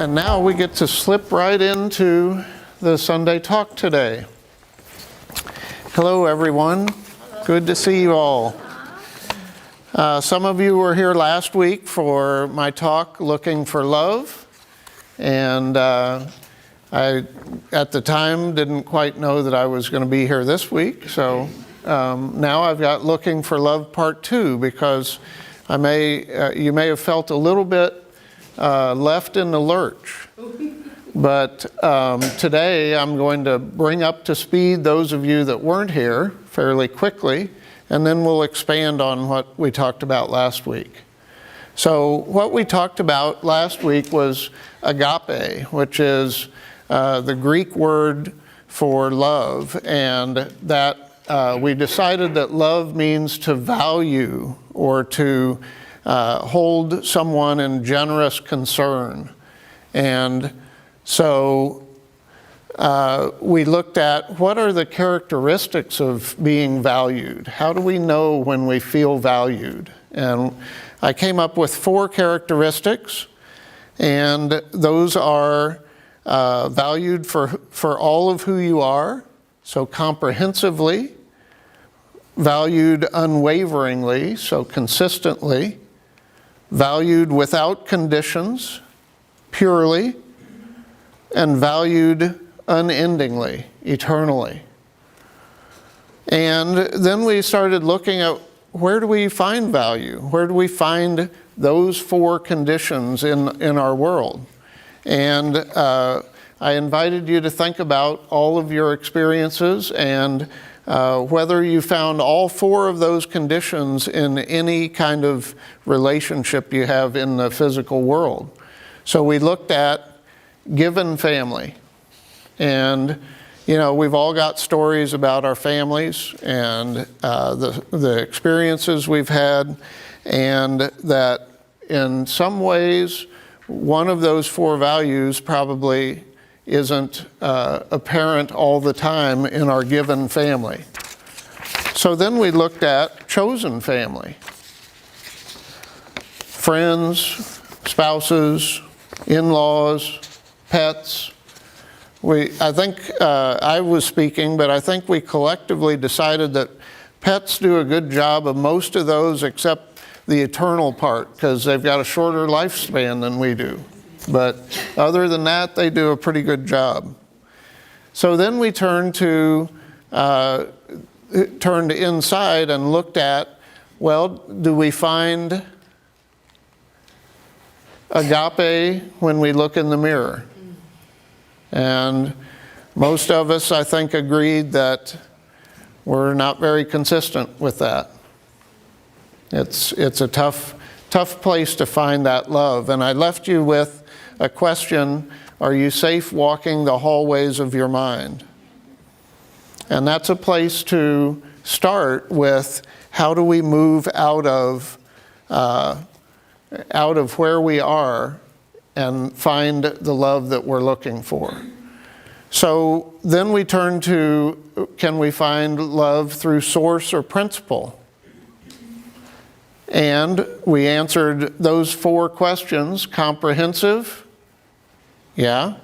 And now we get to slip right into the Sunday talk today. Hello, everyone. Good to see you all. Some of you were here last week for my talk, Looking for Love. And I, at the time, didn't quite know that I was going to be here this week. So now I've got Looking for Love Part 2, because you may have felt a little bit left in the lurch. But today I'm going to bring up to speed those of you that weren't here fairly quickly, and then we'll expand on what we talked about last week. So what we talked about last week was agape, which is the Greek word for love, and that we decided that love means to value or to hold someone in generous concern. And so we looked at what are the characteristics of being valued? How do we know when we feel valued? And I came up with 4 characteristics, and those are valued for all of who you are, so comprehensively, valued unwaveringly, so consistently, valued without conditions, purely, and valued unendingly, eternally. And then we started looking at where do we find value? Where do we find those 4 conditions in our world? And I invited you to think about all of your experiences and whether you found all 4 of those conditions in any kind of relationship you have in the physical world. So we looked at given family. And, you know, we've all got stories about our families and the experiences we've had, and that in some ways, one of those 4 values probably isn't apparent all the time in our given family. So then we looked at chosen family. Friends, spouses, in-laws, pets. I think I was speaking, but I think we collectively decided that pets do a good job of most of those except the eternal part, because they've got a shorter lifespan than we do. But other than that, they do a pretty good job. So then we turned inside and looked at, well, do we find agape when we look in the mirror? And most of us, I think, agreed that we're not very consistent with that. It's a tough place to find that love. And I left you with a question: are you safe walking the hallways of your mind? And that's a place to start with. How do we move out of where we are and find the love that we're looking for? So then we turn to, can we find love through source or principle? And we answered those 4 questions. Comprehensive? Yeah.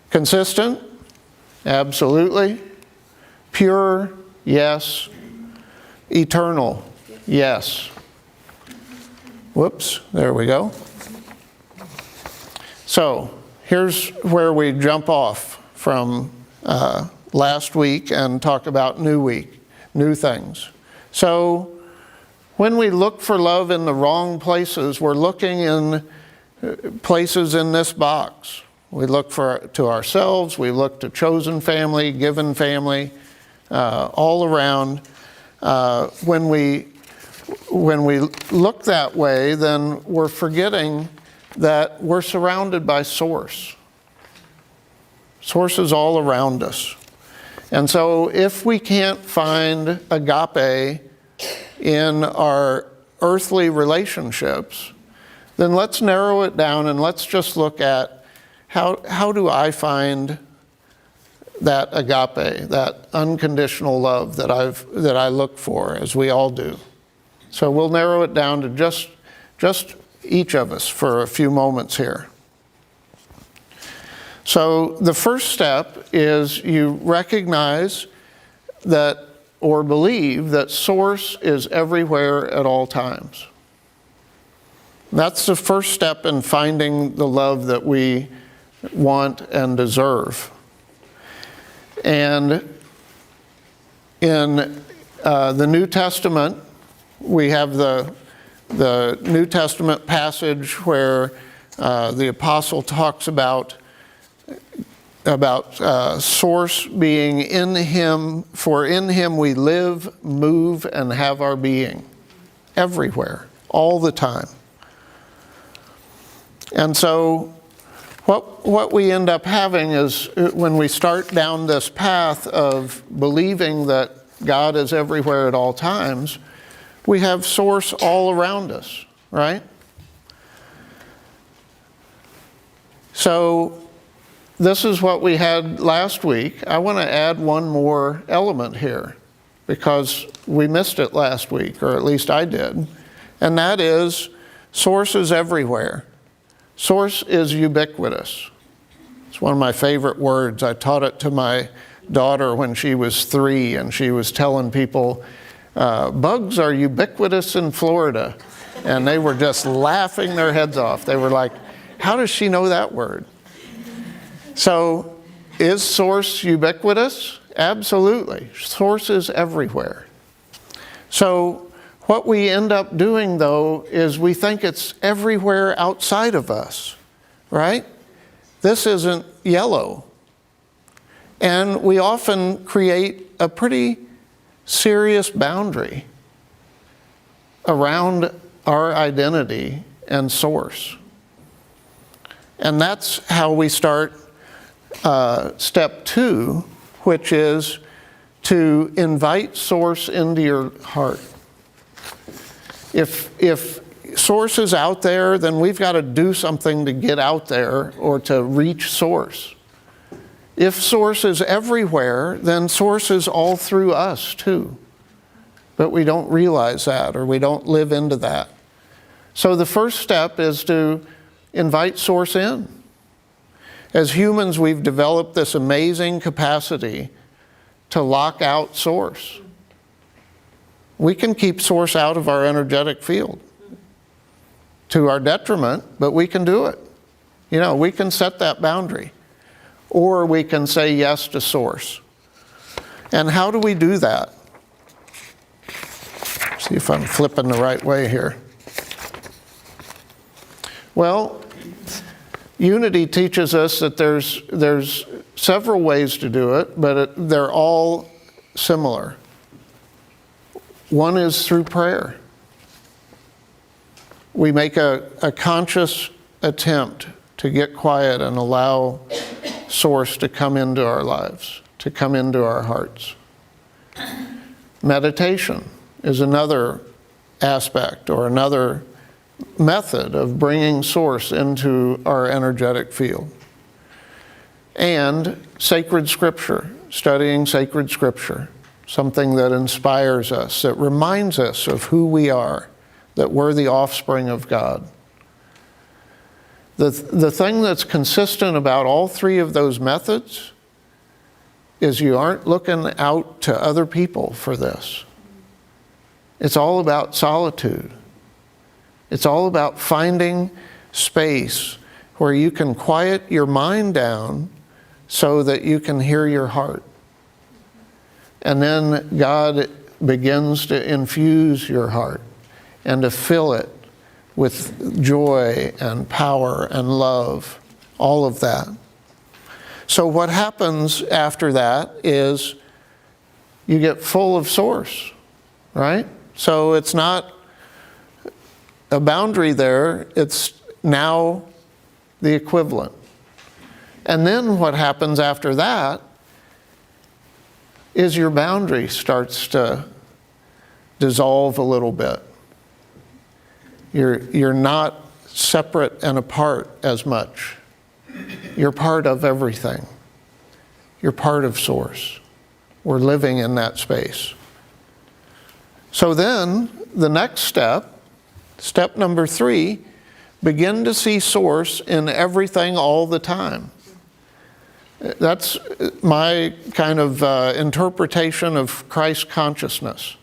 Consistent? Absolutely. Pure? Yes. Eternal? Yes. Whoops, there we go. So here's where we jump off from last week and talk about new things. So when we look for love in the wrong places, we're looking in places in this box. We look to ourselves, we look to chosen family, given family, all around. When we look that way, then we're forgetting that we're surrounded by source. Source is all around us. And so if we can't find agape in our earthly relationships, then let's narrow it down and let's just look at how do I find that agape, that unconditional love that I look for, as we all do. So we'll narrow it down to just each of us for a few moments here. So the first step is you recognize that, or believe that source is everywhere at all times. That's the first step in finding the love that we want and deserve. And in the New Testament, we have the New Testament passage where the apostle talks about source being in him, for in him we live, move, and have our being. Everywhere, all the time. And so what we end up having is, when we start down this path of believing that God is everywhere at all times, we have source all around us, right? So this is what we had last week. I want to add one more element here because we missed it last week, or at least I did. And that is, source is everywhere. Source is ubiquitous. It's one of my favorite words. I taught it to my daughter when she was 3, and she was telling people, bugs are ubiquitous in Florida. And they were just laughing their heads off. They were like, how does she know that word? So, is source ubiquitous? Absolutely. Source is everywhere. So, what we end up doing, though, is we think it's everywhere outside of us, right? This isn't yellow. And we often create a pretty serious boundary around our identity and source. And that's how we start step 2, which is to invite source into your heart. If source is out there, then we've got to do something to get out there or to reach source. If source is everywhere, then source is all through us too. But we don't realize that, or we don't live into that. So the first step is to invite source in. As humans, we've developed this amazing capacity to lock out source. We can keep source out of our energetic field to our detriment, but we can do it. You know, we can set that boundary. Or we can say yes to source. And how do we do that? See if I'm flipping the right way here. Well, Unity teaches us that there's several ways to do it, but they're all similar. One is through prayer. We make a conscious attempt to get quiet and allow source to come into our lives, to come into our hearts. Meditation is another aspect or another method of bringing source into our energetic field. And sacred scripture, studying sacred scripture, something that inspires us, that reminds us of who we are, that we're the offspring of God. The thing that's consistent about all 3 of those methods is you aren't looking out to other people for this. It's all about solitude. It's all about finding space where you can quiet your mind down so that you can hear your heart. And then God begins to infuse your heart and to fill it with joy and power and love, all of that. So what happens after that is you get full of source, right? So it's not a boundary there, it's now the equivalent. And then what happens after that is your boundary starts to dissolve a little bit. You're not separate and apart as much. You're part of everything. You're part of source. We're living in that space. So then, the next step, step number 3, begin to see source in everything all the time. That's my kind of interpretation of Christ consciousness,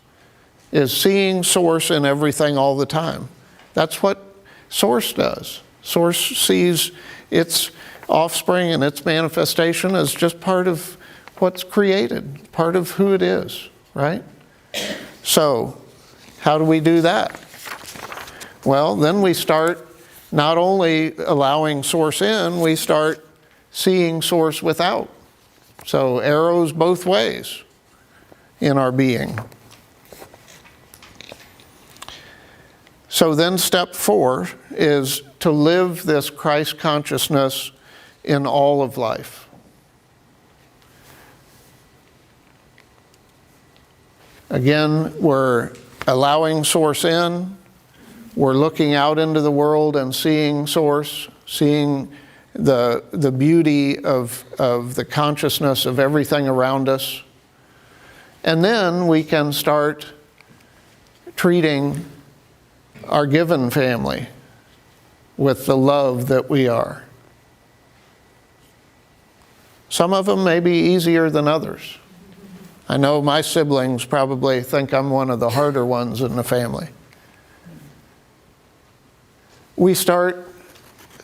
is seeing Source in everything all the time. That's what Source does. Source sees its offspring and its manifestation as just part of what's created, part of who it is, right? So, how do we do that? Well, then we start not only allowing Source in, we start seeing Source without. So arrows both ways in our being. So then step 4 is to live this Christ consciousness in all of life. Again, we're allowing Source in. We're looking out into the world and seeing Source, seeing the beauty of the consciousness of everything around us. And then we can start treating our given family with the love that we are. Some of them may be easier than others. I know my siblings probably think I'm one of the harder ones in the family. We start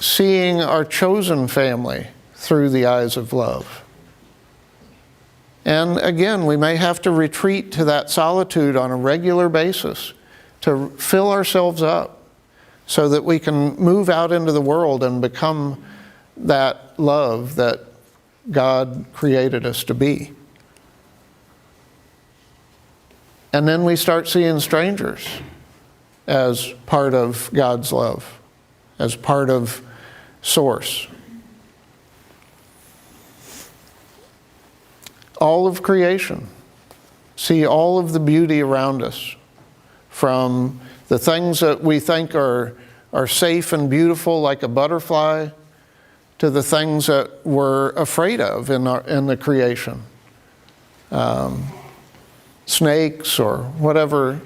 seeing our chosen family through the eyes of love. And again, we may have to retreat to that solitude on a regular basis to fill ourselves up so that we can move out into the world and become that love that God created us to be. And then we start seeing strangers as part of God's love, as part of Source. All of creation, see all of the beauty around us, from the things that we think are safe and beautiful like a butterfly, to the things that we're afraid of in the creation. Snakes or whatever,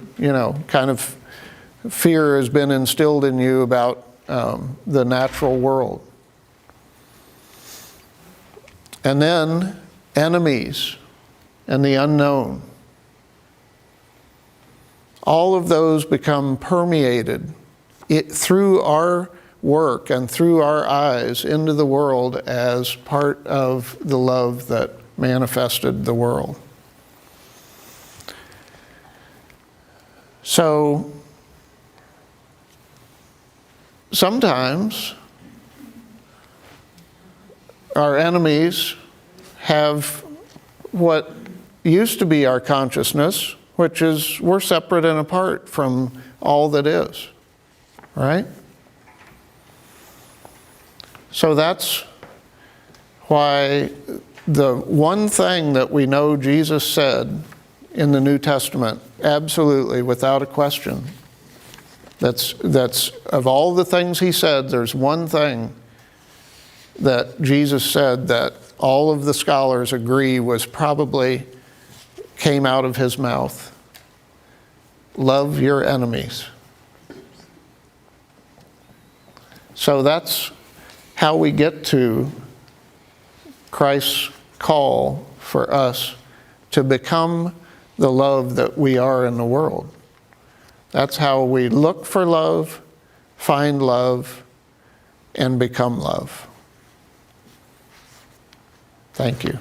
kind of fear has been instilled in you about the natural world. And then enemies and the unknown. All of those become permeated through our work and through our eyes into the world as part of the love that manifested the world. So, sometimes our enemies have what used to be our consciousness, which is we're separate and apart from all that is, right? So that's why the one thing that we know Jesus said in the New Testament, absolutely, without a question, that's of all the things he said, there's one thing that Jesus said that all of the scholars agree was probably came out of his mouth. Love your enemies. So that's how we get to Christ's call for us to become the love that we are in the world. That's how we look for love, find love, and become love. Thank you.